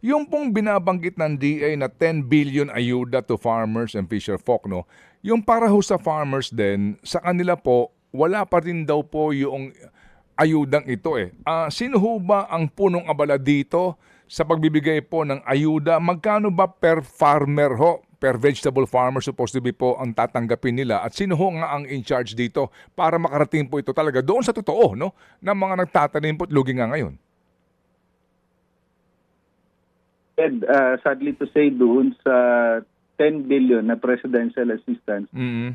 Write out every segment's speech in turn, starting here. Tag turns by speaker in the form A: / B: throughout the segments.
A: Yung pong binabanggit ng DA na 10 billion ayuda to farmers and fisherfolk, no? Yung para ho sa farmers din, sa kanila po, wala pa rin daw po yung ayudang ito eh. Sino ho ba ang punong abala dito sa pagbibigay po ng ayuda? Magkano ba per farmer ho? Per vegetable farmer supposed to be po ang tatanggapin nila? At sino ho nga ang in charge dito para makarating po ito talaga doon sa totoo, no? Na mga nagtatanim po at lugi nga ngayon?
B: And, sadly to say, doon sa 10 billion na presidential assistance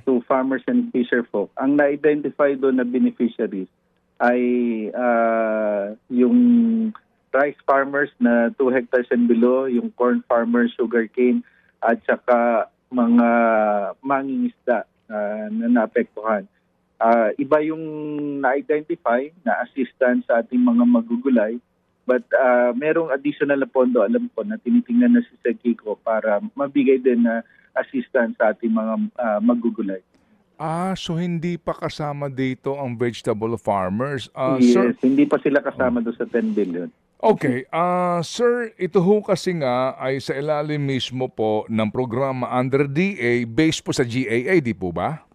B: to farmers and fisherfolk, ang na-identify doon na beneficiaries ay yung rice farmers na 2 hectares and below, yung corn farmers, sugarcane, at saka mga mangingisda na naapektuhan. Iba yung na-identify na assistance sa ating mga magugulay. But merong additional na pondo, alam ko, na tinitingnan na si Sir Kiko para mabigay din na assistance sa ating mga magugulay.
A: So hindi pa kasama dito ang vegetable farmers.
B: Yes,
A: Sir,
B: hindi pa sila kasama doon sa 10 billion.
A: okay, sir, ito ho kasi nga ay sa ilalim mismo po ng programa under DA based po sa GAA, di po ba?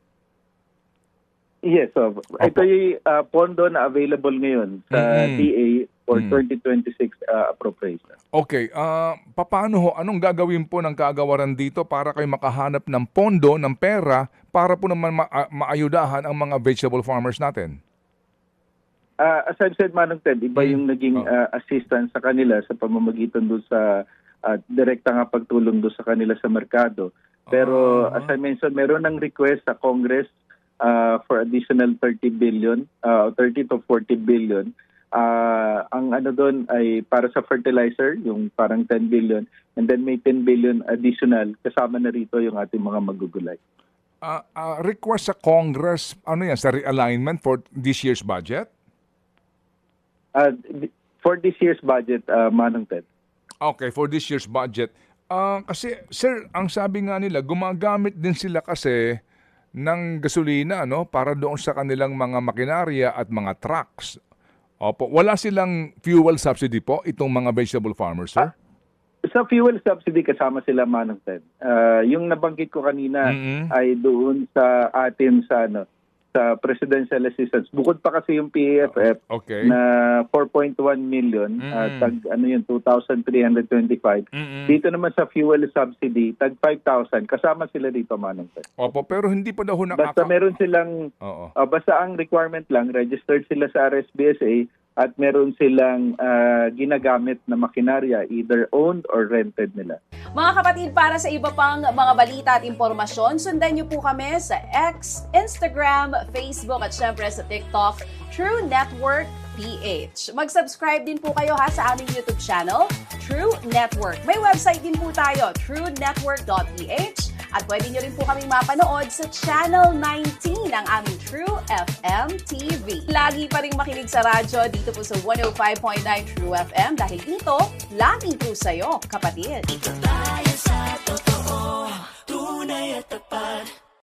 B: Yes, so ito yung pondo na available ngayon sa DA for 2026 appropriation.
A: Okay, paano ho, anong gagawin po ng kagawaran dito para kayo makahanap ng pondo, ng pera, para po naman maayudahan ang mga vegetable farmers natin?
B: As I've said, Manong Ted, iba yung naging assistance sa kanila sa pamamagitan doon sa direkta nga pagtulong doon sa kanila sa merkado. Pero as I mentioned, meron ng request sa Congress for additional 30 billion, 30 to 40 billion. Ang ano doon ay para sa fertilizer, yung parang 10 billion, and then may 10 billion additional, kasama na rito yung ating mga magugulay.
A: Request sa Congress, ano yan, sa realignment for this year's budget?
B: For this year's budget, Manong Ted.
A: Okay, for this year's budget. Kasi, sir, ang sabi nga nila, gumagamit din sila kasi ng gasolina, no, para doon sa kanilang mga makinarya at mga trucks. Opo, wala silang fuel subsidy po itong mga vegetable farmers, sir?
B: Sa fuel subsidy kasama sila, Manong Ted. Yung nabanggit ko kanina ay doon sa atin sa presidential assistance. Bukod pa kasi yung PAFF na 4.1 million, tag ano yun, 2,325. Dito naman sa fuel subsidy, tag 5,000. Kasama sila dito, Manong Ted.
A: Opo, pero hindi pa daw
B: Basta meron silang, basta ang requirement lang, registered sila sa RSBSA at meron silang ginagamit na makinarya, either owned or rented nila.
C: Mga kapatid, para sa iba pang mga balita at impormasyon, sundan niyo po kami sa X, Instagram, Facebook at syempre sa TikTok, True Network PH. Mag-subscribe din po kayo sa aming YouTube channel, True Network. May website din po tayo, truenetwork.ph, at pwede niyo rin po kaming mapanood sa Channel 19 ng aming True FM TV. Lagi pa rin makinig sa radyo dito po sa 105.9 True FM dahil dito, laging true sa'yo, kapatid.
D: Dito tayo sa totoo, tunay at tapat.